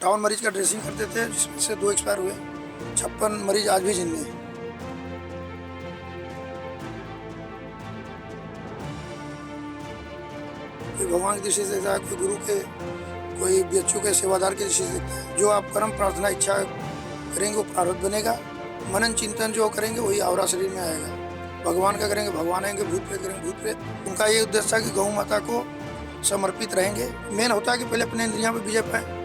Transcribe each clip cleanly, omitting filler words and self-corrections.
58 मरीज का ड्रेसिंग करते थे, जिसमें से 2 एक्सपायर हुए। 56 मरीज आज भी जिंदा हैं। कोई भगवान की दृष्टि से देखता है, कोई गुरु के, कोई बीएचयू के सेवादार की दृष्टि से देखता है। जो आप कर्म प्रार्थना इच्छा करेंगे वो प्रारब्ध बनेगा। मनन चिंतन जो करेंगे वही आवरा शरीर में आएगा। भगवान का करेंगे भगवान आएंगे, भूत प्रेत करेंगे भूत प्रेत। उनका ये उद्देश्य था कि गौ माता को समर्पित रहेंगे। मेन होता है कि पहले अपने इंद्रियां पे विजय पाए,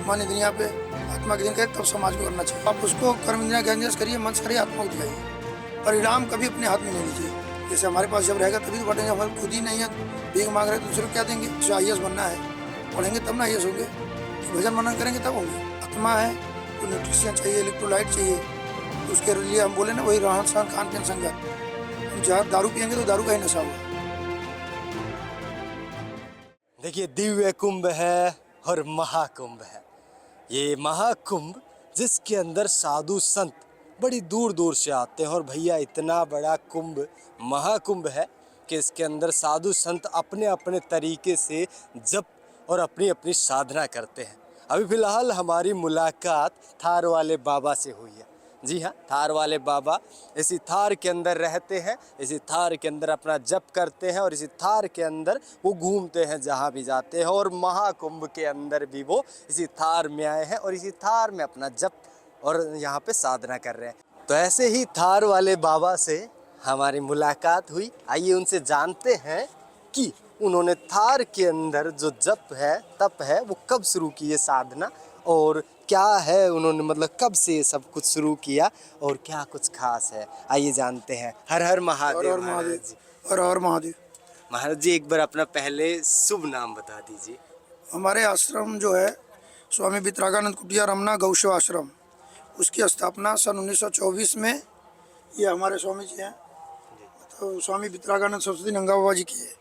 मन इंद्रिया पे आत्मा के दिन करें, तब समाज को करना चाहिए। आप उसको कर्म इंद्रिया ज्ञान करिए, मन सारी आत्मा को दिखाइए। परिणाम कभी अपने हाथ में नहीं लीजिए। जैसे हमारे पास जब रहेगा तभी तो बढ़ेंगे, हमारे खुद ही नहीं है, भीख मांग रहे तो दूसरे को क्या देंगे। जो IAS बनना है पढ़ेंगे तब ना IAS होंगे, भजन मनन करेंगे तब होंगे। आत्मा है तो न्यूट्रिशन चाहिए, इलेक्ट्रोलाइट चाहिए, तो उसके लिए हम बोले ना वही रहन सहन खान पीन संगत। हम जहाँ दारू पियेंगे तो दारू का ही नशा होगा। देखिए, दिव्य कुंभ है और महाकुंभ है। ये महाकुंभ जिसके अंदर साधु संत बड़ी दूर दूर से आते हैं। और भैया इतना बड़ा कुंभ महाकुंभ है कि इसके अंदर साधु संत अपने अपने तरीके से जप और अपनी अपनी साधना करते हैं। अभी फ़िलहाल हमारी मुलाकात थार वाले बाबा से हुई है। जी हाँ, थार वाले बाबा इसी थार के अंदर रहते हैं, इसी थार के अंदर अपना जप करते हैं और इसी थार के अंदर वो घूमते हैं जहाँ भी जाते हैं। और महाकुंभ के अंदर भी वो इसी थार में आए हैं और इसी थार में अपना जप और यहाँ पे साधना कर रहे हैं। तो ऐसे ही थार वाले बाबा से हमारी मुलाकात हुई। आइए उनसे जानते हैं कि उन्होंने थार के अंदर जो जप है तप है वो कब शुरू की है साधना, और क्या है उन्होंने मतलब कब से ये सब कुछ शुरू किया और क्या कुछ खास है। आइए जानते हैं। हर हर महादेव महाराज जी। और महादेव महाराज जी, एक बार अपना पहले शुभ नाम बता दीजिए। हमारे आश्रम जो है स्वामी वितरागानंद कुटिया रमना गौसेवा आश्रम, उसकी स्थापना सन 1924 में ये हमारे स्वामी जी हैं, तो स्वामी वितरागानंद सरस्वती नंगा बाबा जी किए।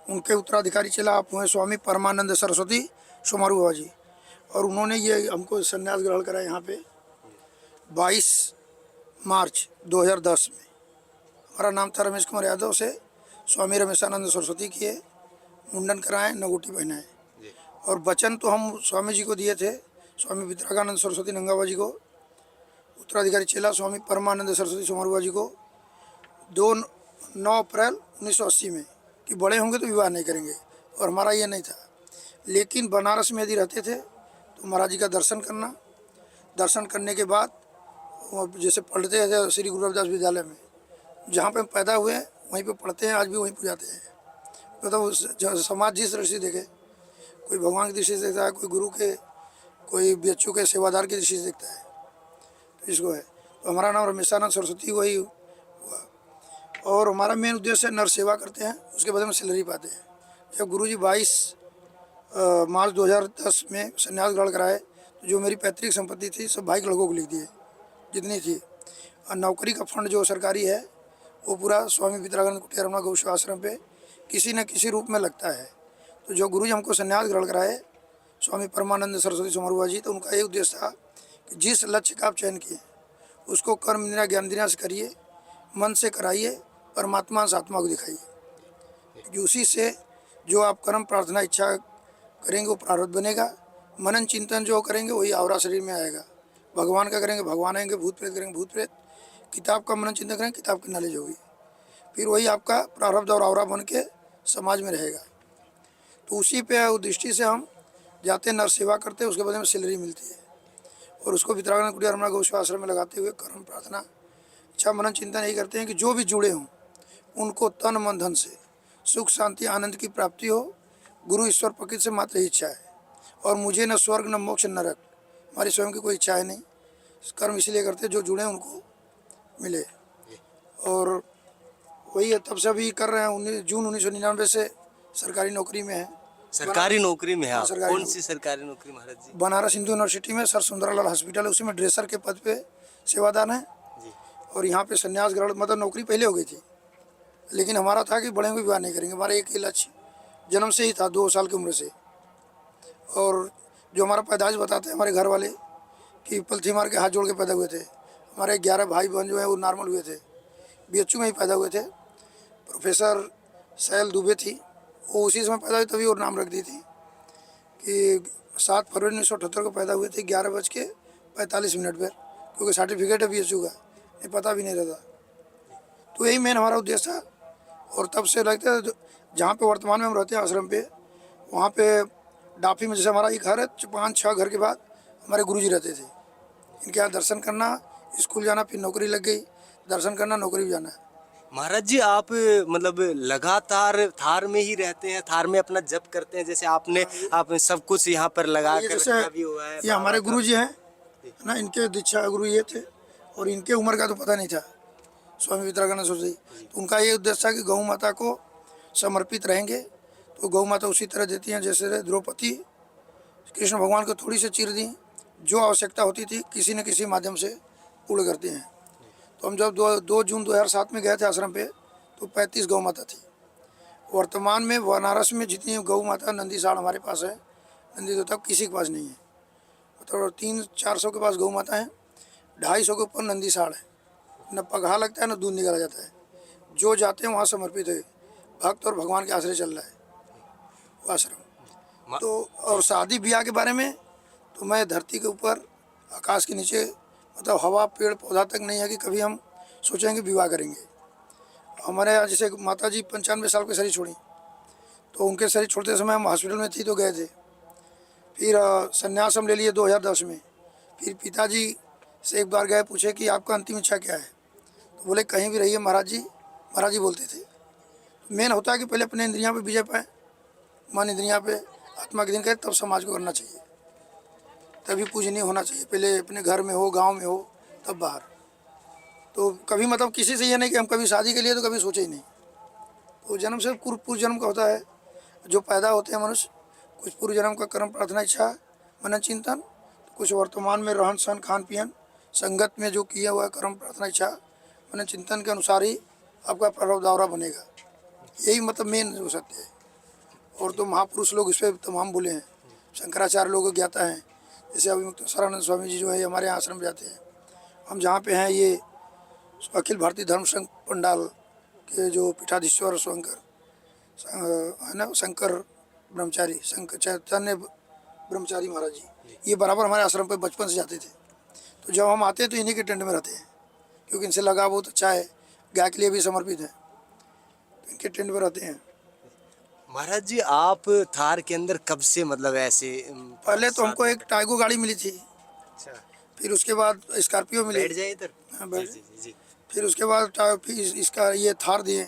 उनके उत्तराधिकारी चला आप हुए स्वामी परमानंद सरस्वती सोमारू बाबा जी, और उन्होंने ये हमको संन्यास ग्रहण करा यहाँ पे 22 मार्च 2010 में। हमारा नाम था रमेश कुमार यादव से स्वामी रमेशानंद सरस्वती किए, मुंडन कराएं, नगोटी पहनाएं। और वचन तो हम स्वामी जी को दिए थे, स्वामी वितरागानंद सरस्वती नंगा बाबा जी को, उत्तराधिकारी चेला स्वामी परमानंद सरस्वती सोमारू बाबा जी को 9 अप्रैल 1980 में, कि बड़े होंगे तो विवाह नहीं करेंगे। और हमारा ये नहीं था, लेकिन बनारस में यदि रहते थे तो महाराज जी का दर्शन करना, दर्शन करने के बाद जैसे पढ़ते थे श्री गुरु रविदास विद्यालय में, जहाँ पे पैदा हुए वहीं पे पढ़ते हैं, आज भी वहीं पर जाते हैं। मतलब समाज जिस दृष्टि से देखे, कोई भगवान की दृष्टि से देखता है, कोई गुरु के, कोई बीएचयू के सेवादार की दृष्टि से देखता है, तो इसको है। तो हमारा नाम रमेशानंद सरस्वती वही हुआ। और हमारा मेन उद्देश्य है नर सेवा करते हैं, उसके बदले में सैलरी पाते हैं। जब गुरुजी 22 मार्च 2010 में संन्यास ग्रहण कराए, तो जो मेरी पैतृक संपत्ति थी सब भाई के लड़कों को लिख दिए जितनी थी। और नौकरी का फंड जो सरकारी है वो पूरा स्वामी वितरागानंद कुटिया रमना गौसेवा आश्रम पे किसी न किसी रूप में लगता है। तो जो गुरुजी हमको संन्यास ग्रहण कराए स्वामी परमानंद सरस्वती सोमारू बाबा जी, तो उनका ये उद्देश्य था कि जिस लक्ष्य का आप चयन किए उसको कर्म इंद्रिया ज्ञान इंद्रिया से करिए, मन से कराइए, परमात्मा से आत्मा को दिखाइए। उसी से जो आप कर्म प्रार्थना इच्छा करेंगे वो प्रारब्ध बनेगा। मनन चिंतन जो करेंगे वही आवरा शरीर में आएगा। भगवान का करेंगे भगवान आएंगे, भूत प्रेत करेंगे भूत प्रेत। किताब का मनन चिंतन करेंगे, किताब की नॉलेज होगी, फिर वही आपका प्रारब्ध और आवरा बन के समाज में रहेगा। तो उसी पे दृष्टि से हम जाते नर सेवा करते हैं, उसके बदले में सैलरी मिलती है। और उसको वितरागानंद कुटिया रमना गौसेवा आश्रम में लगाते हुए कर्म प्रार्थना इच्छा मनन चिंतन यही करते हैं कि जो भी जुड़े हों उनको तन मन धन से सुख शांति आनंद की प्राप्ति हो। गुरु ईश्वर प्रकृति से मात्र ही इच्छा है, और मुझे न स्वर्ग न मोक्ष न नरक, हमारी स्वयं की कोई इच्छा है नहीं। कर्म इसलिए करते जो जुड़े उनको मिले। और वही है, तब से अभी कर रहे हैं। जून 1999 से सरकारी नौकरी में है। सरकारी नौकरी में है आप? सरकारी कौन सी सरकारी नौकरी महाराज जी? बनारस हिंदू यूनिवर्सिटी में सर सुंदरलाल हॉस्पिटल है, उसी में ड्रेसर के पद पे सेवादान है जी। और यहाँ पे संन्यास ग्रहण, मतलब नौकरी पहले हो गई थी, लेकिन हमारा था कि बड़े को विवाह नहीं करेंगे। हमारा एक ही लक्ष्य जन्म से ही था, 2 साल की उम्र से। और जो हमारा पैदाइश बताते हैं हमारे घर वाले कि पलथी मार के हाथ जोड़ के पैदा हुए थे। हमारे 11 भाई बहन जो हैं वो नॉर्मल हुए थे, बीएचयू में ही पैदा हुए थे। प्रोफेसर सैल दुबे थी, वो उसी समय पैदा हुई, तभी और नाम रख दी थी कि 7 फरवरी 1978 को पैदा हुए थे 11:45 पर, क्योंकि सर्टिफिकेट अभी इशू का नहीं पता भी नहीं रहता। तो यही मेन हमारा उद्देश्य था। और तब से लगता है जहाँ पे वर्तमान में हम रहते हैं आश्रम पे, वहाँ पे डाफी में जैसे हमारा एक घर है, 5-6 घर के बाद हमारे गुरुजी रहते थे। इनके यहाँ दर्शन करना, स्कूल जाना, फिर नौकरी लग गई, दर्शन करना, नौकरी भी जाना। महाराज जी आप मतलब लगातार थार में ही रहते हैं, थार में अपना जप करते हैं, जैसे आपने सब कुछ यहाँ पर लगा ये कर जैसे रखा भी हुआ है। ये हमारे बाबा का- गुरुजी हैं ना, इनके दीक्षा गुरु ये थे। और इनके उम्र का तो पता नहीं था, स्वामी विवेकानंद सरस्वती। तो उनका ये उद्देश्य था कि गौ माता को समर्पित रहेंगे तो गौ माता उसी तरह देती हैं जैसे द्रौपदी कृष्ण भगवान को थोड़ी सी चीर दी, जो आवश्यकता होती थी किसी न किसी माध्यम से पूर्ण करते हैं। तो हम जब 2 जून 2007 में गए थे आश्रम पे, तो 35 गौ माता थी। वर्तमान में बनारस में जितनी गौ माता नंदीसाड़ हमारे पास है, नंदी देवता किसी के पास नहीं है। मतलब 300-400 के पास गौ माता है, 250 के ऊपर नंदीसाड़ है। न पगहा लगता है न दूध निकाला जाता है। जो जाते हैं वहाँ समर्पित है, भक्त और भगवान के आश्रय चल रहा है वो आश्रम। मा- तो और शादी ब्याह के बारे में तो मैं धरती के ऊपर आकाश के नीचे, मतलब हवा पेड़ पौधा तक नहीं है कि कभी हम सोचेंगे विवाह करेंगे। हमारे यहाँ जैसे माता जी 95 साल के शरीर छोड़ी, तो उनके शरीर छोड़ते समय हम हॉस्पिटल में थी तो गए थे। फिर संन्यास हम ले लिए 2010 में। फिर पिताजी से एक बार गए, पूछे कि आपका अंतिम इच्छा क्या है, तो बोले कहीं भी रहिए महाराज जी। महाराज जी बोलते थे। मेन होता है कि पहले अपने इंद्रियां पे विजय पाए, मन इंद्रियां पे आत्मा के दिन करे, तब समाज को करना चाहिए, तभी पूजनीय होना चाहिए। पहले अपने घर में हो, गांव में हो, तब बाहर। तो कभी मतलब किसी से ये नहीं कि हम कभी शादी के लिए तो कभी सोचे ही नहीं। तो जन्म से पूर्व जन्म का होता है, जो पैदा होते हैं मनुष्य, कुछ पूर्व जन्म का कर्म, प्रार्थना, इच्छा, मनन चिंतन, कुछ वर्तमान में रहन सहन खान पियन संगत में जो किया हुआ कर्म प्रार्थना इच्छा मनन चिंतन के अनुसार ही आपका प्रारब्ध दावरा बनेगा। यही मतलब मेन जो सत्य है। और तो महापुरुष लोग इस पर तमाम बोले हैं, शंकराचार्य लोग ज्ञाता हैं। जैसे अभी मुक्तेश्वरानंद स्वामी जी जो है हमारे यहाँ आश्रम जाते हैं। हम जहाँ पे हैं ये अखिल भारतीय धर्म संघ पंडाल के जो पीठाधीश्वर शंकर है ना, शंकर ब्रह्मचारी, शंकर चैतन्य ब्रह्मचारी महाराज जी, ये बराबर हमारे आश्रम पे बचपन से जाते थे। तो जब हम आते हैं तो इन्हीं के टेंट में रहते हैं, क्योंकि इनसे लगाव बहुत अच्छा है, गाय के लिए भी समर्पित है, तो इनके टेंट में रहते हैं। महाराज जी आप थार के अंदर कब से मतलब ऐसे पहले तो हमको एक टाइगो गाड़ी मिली थी, अच्छा फिर उसके बाद स्कॉर्पियो मिली। बैठ जाए इधर। हाँ, बैठ। जी जी जी फिर उसके बाद फिर इसका ये थार दिए।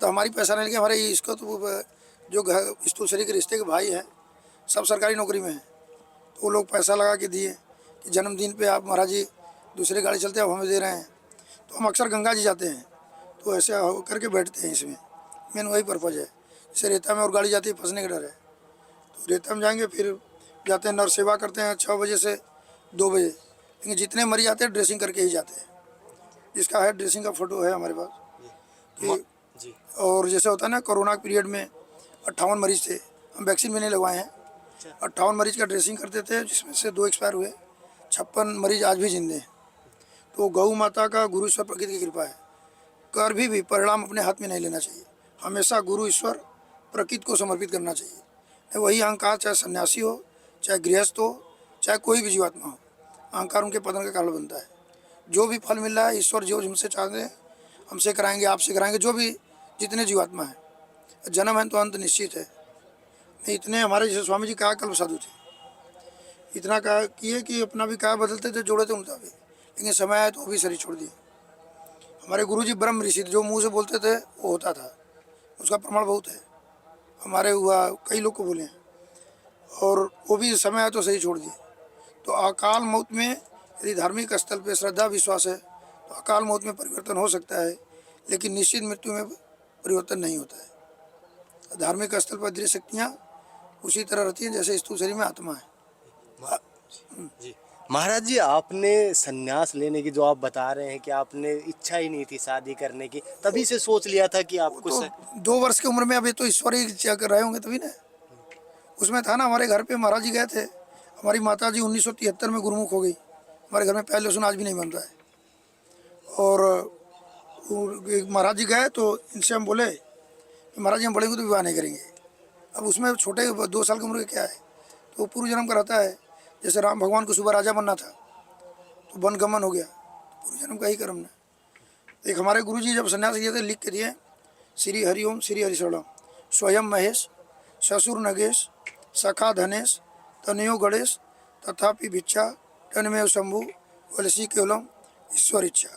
तो हमारी पैसा नहीं लगे, हमारे इसको तो जो घर स्थूल शरीर के रिश्ते के भाई हैं सब सरकारी नौकरी में हैं, तो वो लोग पैसा लगा के दिए कि जन्मदिन पे आप महाराज जी दूसरे गाड़ी चलते हैं, अब हमें दे रहे हैं। तो हम अक्सर गंगा जी जाते हैं तो ऐसे करके बैठते हैं इसमें। मेन वही पर्पज़ है। जैसे रेता में और गाड़ी जाती है, फंसने का डर है, तो रेता में जाएंगे। फिर जाते हैं, नर सेवा करते हैं 6 बजे से 2 बजे। लेकिन जितने मरीज आते हैं ड्रेसिंग करके ही जाते हैं, जिसका है ड्रेसिंग का फ़ोटो है हमारे पास कि। जी और जैसे होता है ना, कोरोना के पीरियड में 58 मरीज थे, हम वैक्सीन भी नहीं लगवाए हैं। 58 मरीज का ड्रेसिंग करते थे, जिसमें से 2 एक्सपायर हुए, 56 मरीज आज भी जिंदे हैं। तो गौ माता का गुरु ईश्वर प्रकृति की कृपा है। कर भी परिणाम अपने हाथ में नहीं लेना चाहिए, हमेशा गुरु ईश्वर प्रकृति को समर्पित करना चाहिए। वही अहंकार, चाहे सन्यासी हो, चाहे गृहस्थ हो, चाहे कोई भी जीवात्मा हो, अहंकार उनके पतन का कारण बनता है। जो भी फल मिल रहा है ईश्वर जो हमसे चाहते हैं हमसे कराएंगे, आपसे कराएंगे, जो भी जितने जीवात्मा है। जन्म है तो अंत निश्चित है। नहीं इतने हमारे जैसे स्वामी जी कहा कल्प साधु थे, इतना कहा किए कि अपना भी कहा बदलते थे, जोड़े थे उनका भी, लेकिन समय आया तो वो भी शरीर छोड़ दिए। हमारे गुरु जी ब्रह्म ऋषि थे, जो मुँह से बोलते थे वो होता था, उसका प्रमाण बहुत है। हमारे हुआ कई लोग को बोले हैं, और वो भी समय आया तो सही छोड़ दिए। तो अकाल मौत में यदि धार्मिक स्थल पे श्रद्धा विश्वास है तो अकाल मौत में परिवर्तन हो सकता है, लेकिन निश्चित मृत्यु में परिवर्तन नहीं होता है। धार्मिक स्थल पर दृश्य शक्तियाँ उसी तरह रहती हैं जैसे स्थूल शरीर में आत्मा है। जी महाराज जी आपने संन्यास लेने की जो आप बता रहे हैं कि आपने इच्छा ही नहीं थी शादी करने की, तभी से सोच लिया था कि आपको तो 2 वर्ष की उम्र में, अभी तो ईश्वर ही क्या कर रहे होंगे तभी ना। उसमें था ना, हमारे घर पे महाराज जी गए थे, हमारी माता जी 1973 में गुरुमुख हो गई। हमारे घर में पहले लहसुन आज भी नहीं बन रहा है। और महाराज जी गए तो इनसे हम बोले कि महाराज जी हम बड़े को तो विवाह नहीं करेंगे। अब उसमें छोटे 2 साल की उम्र के क्या है, तो पूर्व जन्म का रहता है। जैसे राम भगवान को सुबह राजा बनना था तो वनगमन हो गया, तो पूर्व जन्म का ही कर्म है। एक हमारे गुरुजी जब सन्यास लिए थे लिख के दिए, श्री हरिओम श्री हरिशरणम स्वयं महेश ससुर नगेश सखा धनेश तनयो गणेश तथापि भिक्षा तन्मेव शंभु वलसी केवलम ईश्वर इच्छा।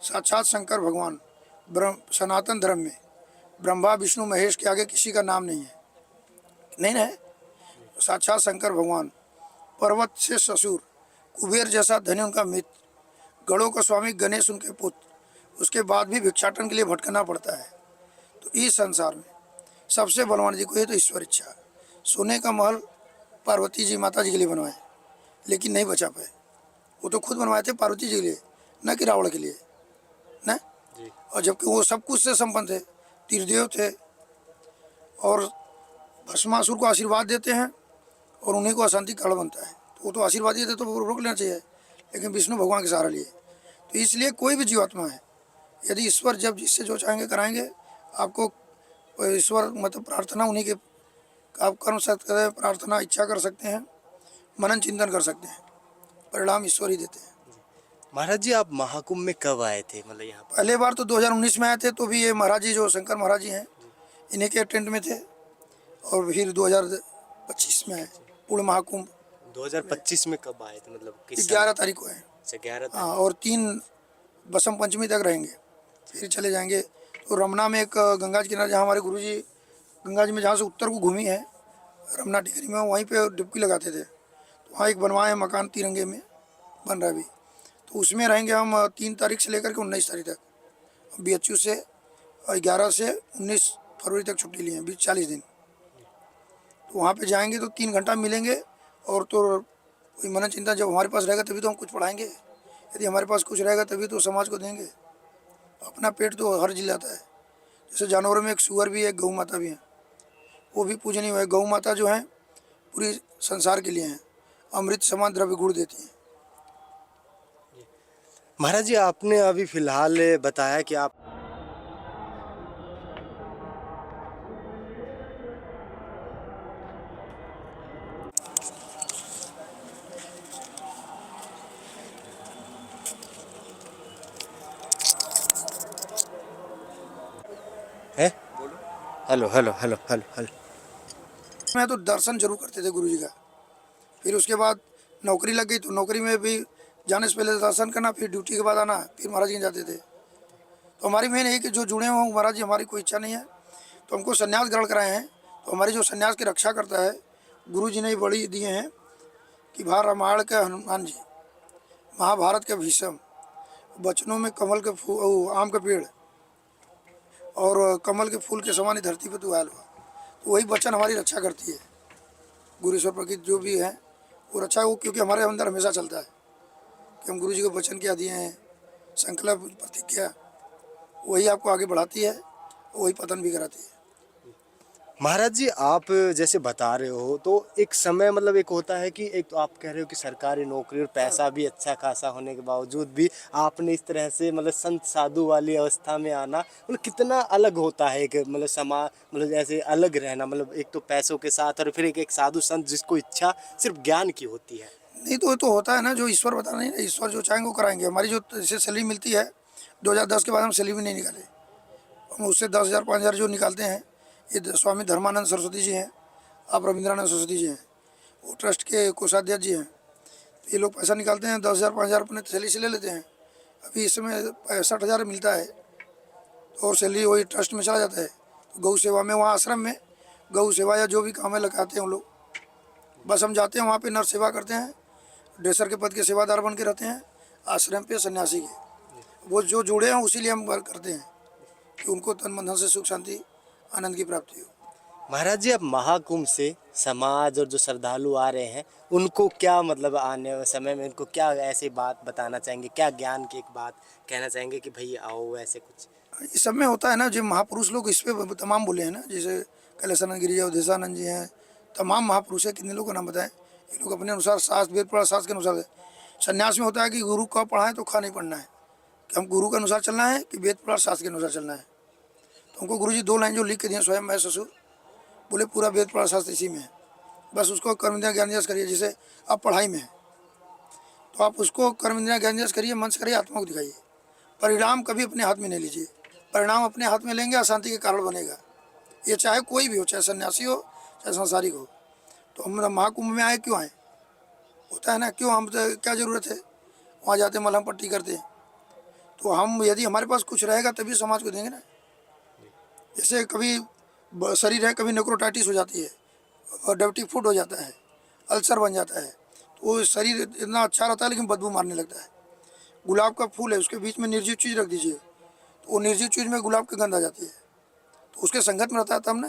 साक्षात शंकर भगवान सनातन धर्म में ब्रह्मा विष्णु महेश के आगे किसी का नाम नहीं है, नहीं है। साक्षात शंकर भगवान, पर्वत से ससुर, कुबेर जैसा धनी उनका मित्र, गणों का स्वामी गणेश उनके पुत्र, उसके बाद भी भिक्षाटन के लिए भटकना पड़ता है। तो इस संसार में सबसे बलवान जी को ये तो ईश्वर इच्छा। सोने का महल पार्वती जी माता जी के लिए बनवाए लेकिन नहीं बचा पाए। वो तो खुद बनवाए थे पार्वती जी के लिए, न कि रावण के लिए न। और जबकि वो सब कुछ से संपन्न थे, तीर्थदेव थे, और भस्मासुर को आशीर्वाद देते हैं और उन्हीं को अशांति कारण बनता है। तो वो तो आशीर्वाद दिए थे तो रोक लेना चाहिए, लेकिन विष्णु भगवान के सहारा लिए। तो इसलिए कोई भी जीवात्मा है, यदि ईश्वर जब जिससे जो चाहेंगे कराएंगे, आपको ईश्वर मतलब प्रार्थना उन्हीं के आप कर्म सकते हैं, प्रार्थना इच्छा कर सकते हैं, मनन चिंतन कर सकते हैं, परिणाम ईश्वर ही देते हैं। महाराज जी आप महाकुंभ में कब आए थे, मतलब यहाँ पर? पहले बार तो 2019 में आए थे, तो भी ये महाराज जी जो शंकर महाराज जी हैं इन्हीं के टेंट में थे। और फिर 2025 में आए पूर्ण महाकुंभ। 2025 में कब आए थे, मतलब किस 11 तारीख को है। अच्छा 11 हाँ, और 3 बसंत पंचमी तक रहेंगे, फिर चले जाएंगे। तो रमना में एक गंगा जी किनारे, जहाँ हमारे गुरुजी गंगा जी में जहाँ से उत्तर को घूमी है, रमना टिकरी में, वहीं पे डुबकी लगाते थे। तो वहाँ एक बनवाए हैं मकान, तिरंगे में बन रहा है अभी, तो उसमें रहेंगे हम 3 तारीख से लेकर के 19 तारीख तक। BHU से 11 से 19 फरवरी तक छुट्टी ली है, 40 दिन। तो वहाँ पे जाएंगे तो 3 घंटा मिलेंगे, और तो कोई मनन चिंतन जब हमारे पास रहेगा तभी तो हम कुछ पढ़ाएंगे। यदि हमारे पास कुछ रहेगा तभी तो समाज को देंगे। अपना पेट तो हर जिलाता है। जैसे जानवरों में एक सुअर भी है, गौ माता भी है, वो भी पूजनीय है। गौ माता जो है पूरी संसार के लिए हैं, अमृत समान द्रव्य गुण देती हैं। महाराज जी आपने अभी फिलहाल बताया कि आप है, hello hello hello hello hello. मैं तो दर्शन जरूर करते थे गुरु जी का। फिर उसके बाद नौकरी लग गई, तो नौकरी में भी जाने से पहले दर्शन करना, फिर ड्यूटी के बाद आना, फिर महाराज जी के जाते थे। तो हमारी मेन है कि जो जुड़े हों महाराज जी, हमारी कोई इच्छा नहीं है। तो हमको संन्यास ग्रहण कराए हैं, तो हमारी जो संन्यास की रक्षा करता है गुरु जी ने बड़ी दिए हैं कि रामायण के हनुमान जी, महाभारत के भीष्म, बचनों में कमल के फूल, आम का पेड़ और कमल के फूल के समान ही धरती पर तू आयल हुआ। तो वही वचन हमारी रक्षा करती है। गुरु ईश्वर प्रकृति जो भी है वो रक्षा, वो क्योंकि हमारे अंदर हमेशा चलता है कि हम गुरु जी को वचन क्या दिए हैं, संकल्प प्रतिज्ञा, वही आपको आगे बढ़ाती है, वही पतन भी कराती है। महाराज जी आप जैसे बता रहे हो तो एक समय, मतलब एक होता है कि एक तो आप कह रहे हो कि सरकारी नौकरी और पैसा भी अच्छा खासा होने के बावजूद भी आपने इस तरह से मतलब संत साधु वाली अवस्था में आना, मतलब कितना अलग होता है एक मतलब समाज, मतलब ऐसे अलग रहना, मतलब एक तो पैसों के साथ और फिर एक साधु संत जिसको इच्छा सिर्फ ज्ञान की होती है। नहीं तो होता है ना, जो ईश्वर बता नहीं, ईश्वर जो चाहेंगे वो कराएंगे। हमारी जो जैसे सैलरी मिलती है 2010 के बाद हम सैलरी भी नहीं निकाले, हम उससे 10,000 5,000 जो निकालते हैं, ये स्वामी धर्मानंद सरस्वती जी हैं, आप रविंद्रानंद सरस्वती जी हैं, वो ट्रस्ट के कोषाध्यक्ष जी हैं। तो ये लोग पैसा निकालते हैं, 10,000 5,000 अपने सैलरी से ले लेते हैं। अभी इस समय 65,000 मिलता है, और सैलरी वही ट्रस्ट में चला जाता है। तो गौ सेवा में, वहाँ आश्रम में गौ सेवा या जो भी काम है लगाते हैं वो लोग। बस हम जाते हैं वहाँ पे, नर सेवा करते हैं, ड्रेसर के पद के सेवादार बन के रहते हैं आश्रम पे सन्यासी के। वो जो जुड़े हैं उसी लिए हम वर्क करते हैं कि उनको तन मन धन से सुख शांति आनंद की प्राप्ति हो। महाराज जी अब महाकुंभ से समाज और जो श्रद्धालु आ रहे हैं उनको क्या, मतलब आने वाले समय में उनको क्या ऐसी बात बताना चाहेंगे, क्या ज्ञान की एक बात कहना चाहेंगे कि भाई आओ, ऐसे कुछ? इस सब में होता है ना, जो महापुरुष लोग इस पे तमाम बोले हैं ना, जैसे कैलासानंद गिरी जी, अवधेशानंद जी हैं, तमाम महापुरुष है। कितने लोगों का नाम बताएं? ये लोग अपने अनुसार शास्त्र, वेद पुराण शास्त्र के अनुसार। संन्यास में होता है कि गुरु कब पढ़ाएं तो खा नहीं पढ़ना है, कि हम गुरु के अनुसार चलना है कि वेद पुराण शास्त्र के अनुसार चलना है। तो हमको गुरु जी 2 लाइन जो लिख के दिए, स्वयं मैं ससुर, बोले पूरा वेद पुराण शास्त्र इसी में है, बस उसको कर्म इंद्रियां ज्ञान यश करिए। जैसे आप पढ़ाई में हैं तो आप उसको कर्म इंद्रियां ज्ञान यश करिए, मन से करिए, आत्मा को दिखाइए। परिणाम कभी अपने हाथ में नहीं लीजिए। परिणाम अपने हाथ में लेंगे अशांति के कारण बनेगा। ये चाहे कोई भी हो, चाहे सन्यासी हो चाहे सांसारिक हो। तो हम महाकुंभ में आए क्यों आए? होता है ना, क्यों? हम तो क्या ज़रूरत है, वहाँ जाते मलहम पट्टी करते हैं। तो हम यदि हमारे पास कुछ रहेगा तभी समाज को देंगे ना। जैसे कभी शरीर है, कभी नेक्रोटाइटिस हो जाती है और डायबिटिक फूड हो जाता है, अल्सर बन जाता है, तो वो शरीर इतना अच्छा रहता है लेकिन बदबू मारने लगता है। गुलाब का फूल है, उसके बीच में निर्जीव चीज़ रख दीजिए तो वो निर्जीव चीज़ में गुलाब की गंध आ जाती है, तो उसके संगत में रहता है तब ना।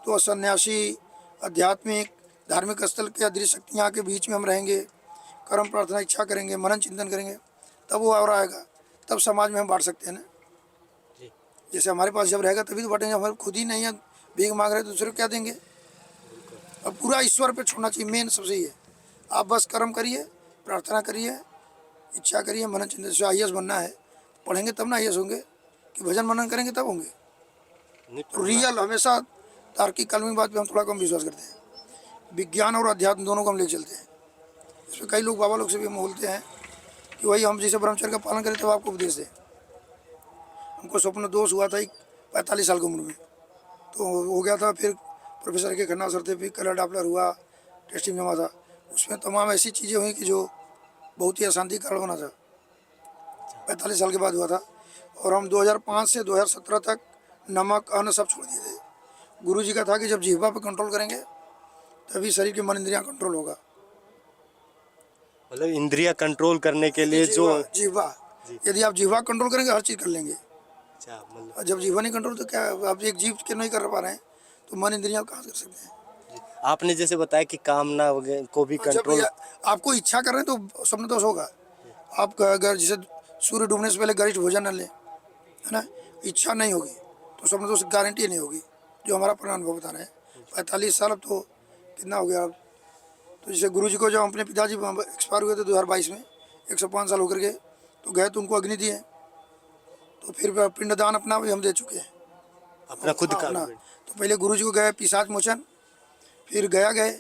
तो सन्यासी, आध्यात्मिक, धार्मिक स्थल के अदृश्य शक्तियाँ के बीच में हम रहेंगे, कर्म प्रार्थना इच्छा करेंगे, मनन चिंतन करेंगे, तब वो और आएगा, तब समाज में हम बांट सकते हैं ना। जैसे हमारे पास जब रहेगा तभी तो बांटेंगे। हमारे खुद ही नहीं है, भीख मांग रहे तो दूसरे को क्या देंगे? अब पूरा ईश्वर पे छोड़ना चाहिए, मेन सबसे ये। आप बस कर्म करिए, प्रार्थना करिए, इच्छा करिए, मनन चिंतन से IAS बनना है, पढ़ेंगे तब ना IAS होंगे, कि भजन मनन करेंगे तब होंगे। नहीं तो रियल हमेशा तार्किक काल्पनिक बात पे हम थोड़ा कम विश्वास करते हैं। विज्ञान और अध्यात्म दोनों को हम ले चलते हैं। इसमें कई लोग बाबा लोग से भी हम बोलते हैं कि वही हम जैसे ब्रह्मचर्य का पालन करें तब आपको उपदेश दें। हमको स्वप्न दोष हुआ था 45 साल की उम्र में, तो हो गया था। फिर प्रोफेसर के खन्ना सर थे, फिर कलर डॉपलर हुआ, टेस्टिंग जमा था, उसमें तमाम ऐसी चीज़ें हुई कि जो बहुत ही अशांति का कारण बना था। 45 साल के बाद हुआ था। और हम 2005 से 2017 तक नमक अन्न सब छोड़ दिए थे। गुरु जी का था कि जब जिह्वा पर कंट्रोल करेंगे तभी शरीर के मन इंद्रियां कंट्रोल होगा। मतलब इंद्रिया कंट्रोल करने के लिए जो जिह्वा, यदि आप जिह्वा कंट्रोल करेंगे हर चीज़ कर लेंगे। अच्छा मतलब और जब जिह्वा नहीं कंट्रोल तो क्या, आप एक जीव के नहीं कर पा रहे हैं तो मन इंद्रियां कहाँ कर सकते हैं? आपने जैसे बताया कि कामना वगैरह को भी जब कंट्रोल। आपको इच्छा कर रहे हैं तो स्वप्न दोष होगा। आप अगर जैसे सूर्य डूबने से पहले गरिष्ठ भोजन न लें, है ना, इच्छा नहीं होगी तो स्वप्न दोष गारंटी नहीं होगी, जो हमारा पुराना अनुभव बता रहे हैं। 45 साल, अब तो कितना हो गया अब। तो जैसे गुरु जी को जब अपने पिताजी एक्सपायर हुए थे 2022 में, 105 साल होकर के, तो गए तो उनको अग्नि दिए। तो फिर पिंडदान अपना भी हम दे चुके हैं, अपना खुद का अपना। तो पहले गुरु जी को गए पिशाच मोचन, फिर गया गए,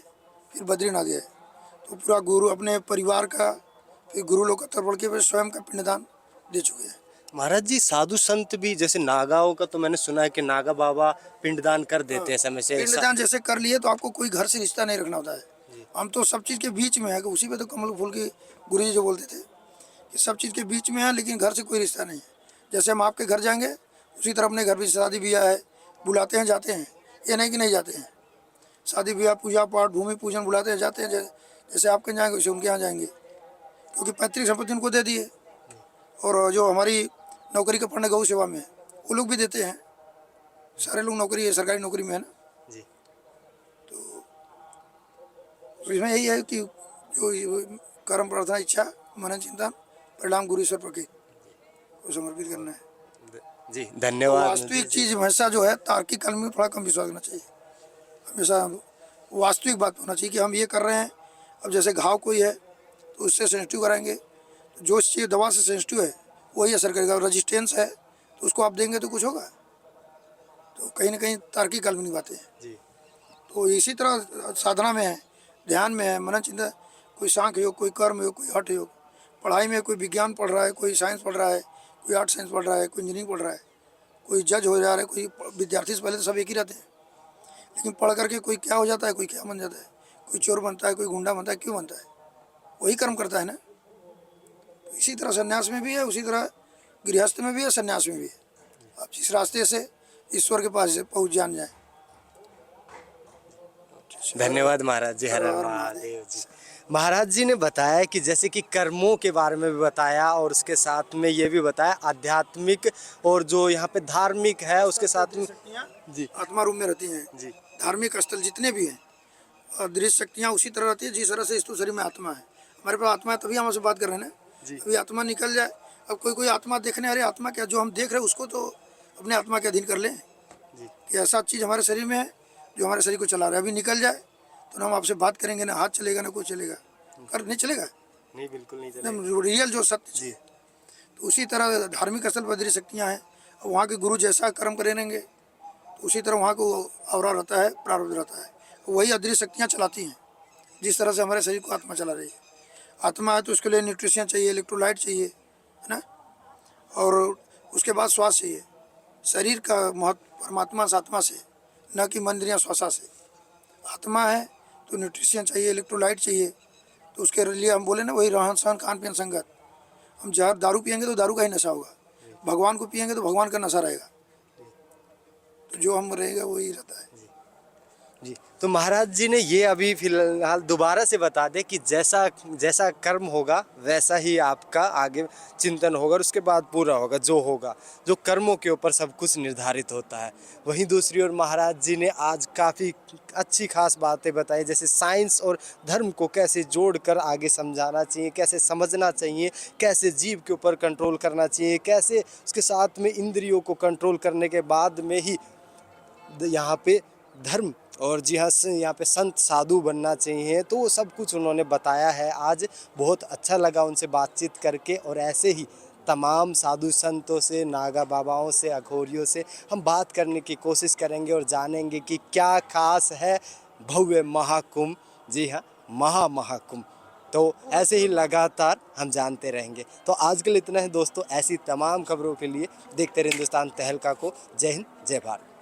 फिर बद्रीनाथ गए। तो पूरा गुरु अपने परिवार का, फिर गुरु लोग का तर्पण के, फिर स्वयं का पिंडदान दे चुके हैं। महाराज जी साधु संत भी जैसे नागाओं का तो मैंने सुना है कि नागा बाबा पिंडदान कर देते हैं समय से पिंडदान जैसे कर लिए तो आपको कोई घर से रिश्ता नहीं रखना होता है। हम तो सब चीज़ के बीच में है, कि उसी पे तो कमल फूल की गुरु जी जो बोलते थे कि सब चीज़ के बीच में है लेकिन घर से कोई रिश्ता नहीं है। जैसे हम आपके घर जाएंगे उसी तरह अपने घर भी शादी ब्याह है, बुलाते हैं जाते हैं, ये नहीं कि नहीं जाते हैं। शादी ब्याह, पूजा पाठ, भूमि पूजन बुलाते हैं जाते हैं। जैसे आपके जाएंगे वैसे उनके यहाँ जाएंगे, क्योंकि पैतृक संपत्ति उनको दे दिए। और जो हमारी नौकरी का फंड गौ सेवा में वो लोग भी देते हैं। सारे लोग नौकरी है, सरकारी नौकरी में है ना। जी। तो इसमें यही है कि जो कर्म प्रार्थना इच्छा मनन चिंतन परिणाम गुरु ईश्वर प्रकृति को समर्पित करना है। जी तो धन्यवाद। वास्तविक चीज़ हमेशा जो है तार्किक काल में थोड़ा कम विश्वास करना चाहिए। हमेशा वास्तविक बात होना चाहिए कि हम ये कर रहे हैं। अब जैसे घाव कोई है तो उससे सेंसिटिव कराएंगे, तो जो चीज़ दवा से सेंसिटिव है वही असर करेगा। रजिस्टेंस है तो उसको आप देंगे तो कुछ होगा। तो कहीं ना कहीं तार्किक काल्पनिक बातें हैं। जी। तो इसी तरह साधना में है, ध्यान में है, मनन चिंतन, कोई सांख्य योग, कोई कर्म योग, कोई हठ योग। पढ़ाई में कोई विज्ञान पढ़ रहा है, कोई साइंस पढ़ रहा है, कोई आर्ट साइंस पढ़ रहा है, कोई इंजीनियरिंग पढ़ रहा है, कोई जज हो जा रहा है, कोई विद्यार्थी से पहले तो सब एक ही रहते हैं, लेकिन पढ़ करके कोई क्या हो जाता है, कोई क्या बन जाता है, कोई चोर बनता है, कोई गुंडा बनता है। क्यों बनता है? वही कर्म करता है ना। तो इसी तरह संन्यास में भी है, उसी तरह गृहस्थ में भी है, संन्यास में भी है। आप जिस रास्ते से ईश्वर के पास पहुँच जान जाए। धन्यवाद महाराज जी। हर हर महादेव जी। महाराज जी ने बताया कि जैसे कि कर्मों के बारे में भी बताया और उसके साथ में ये भी बताया आध्यात्मिक और जो यहाँ पे धार्मिक है उसके साथ में। जी। आत्मा रूप में रहती हैं जी। धार्मिक स्थल जितने भी हैं, और दृश्य शक्तियाँ उसी तरह रहती है जिस तरह से इस शरीर में आत्मा है। हमारे पास आत्मा है तभी हम आपसे बात कर रहे हैं ना। अभी आत्मा निकल जाए, अब कोई आत्मा देखने, अरे आत्मा क्या, जो हम देख रहे हैं उसको तो अपने आत्मा के अधीन कर लें कि ऐसा चीज़ हमारे शरीर में है जो हमारे शरीर को चला रहा है। अभी निकल जाए तो हम आपसे बात करेंगे, ना हाथ चलेगा ना कुछ चलेगा, कर नहीं चलेगा, नहीं बिल्कुल नहीं एकदम रियल जो सत्य चीज़। तो उसी तरह धार्मिक स्थल पर दृश्य शक्तियाँ हैं, और वहाँ के गुरु जैसा कर्म करेंगे तो उसी तरह वहाँ को अवरा रहता है, प्रारब्ध रहता है। वही अदृश्य शक्तियाँ चलाती हैं। जिस तरह से हमारे शरीर को आत्मा चला रही है, आत्मा है तो उसके लिए न्यूट्रिशन चाहिए, इलेक्ट्रोलाइट चाहिए, है ना, और उसके बाद श्वास चाहिए। शरीर का महत्व परमात्मा से आत्मा से, न कि मन इंद्रियाँ श्वासा से। आत्मा है तो न्यूट्रिशन चाहिए, इलेक्ट्रोलाइट चाहिए, तो उसके लिए हम बोले ना वही रहन सहन खान पीन संगत। हम जहर दारू पियेंगे तो दारू का ही नशा होगा, भगवान को पियेंगे तो भगवान का नशा रहेगा। तो जो हम रहेगा वही रहता है। जी, तो महाराज जी ने ये अभी फिलहाल दोबारा से बता दें कि जैसा जैसा कर्म होगा वैसा ही आपका आगे चिंतन होगा और उसके बाद पूरा होगा जो होगा, जो कर्मों के ऊपर सब कुछ निर्धारित होता है। वहीं दूसरी ओर महाराज जी ने आज काफ़ी अच्छी खास बातें बताई, जैसे साइंस और धर्म को कैसे जोड़कर आगे समझाना चाहिए, कैसे समझना चाहिए, कैसे जीव के ऊपर कंट्रोल करना चाहिए, कैसे उसके साथ में इंद्रियों को कंट्रोल करने के बाद में ही यहाँ पे धर्म और जी हाँ यहाँ पे संत साधु बनना चाहिए। तो वो सब कुछ उन्होंने बताया है। आज बहुत अच्छा लगा उनसे बातचीत करके, और ऐसे ही तमाम साधु संतों से, नागा बाबाओं से, अघोरियों से हम बात करने की कोशिश करेंगे और जानेंगे कि क्या खास है भव्य महाकुंभ। जी हाँ, महाकुंभ। तो ऐसे ही लगातार हम जानते रहेंगे। तो आज के लिए इतना है दोस्तों। ऐसी तमाम खबरों के लिए देखते रहे हिंदुस्तान तहलका को। जय हिंद, जय भारत।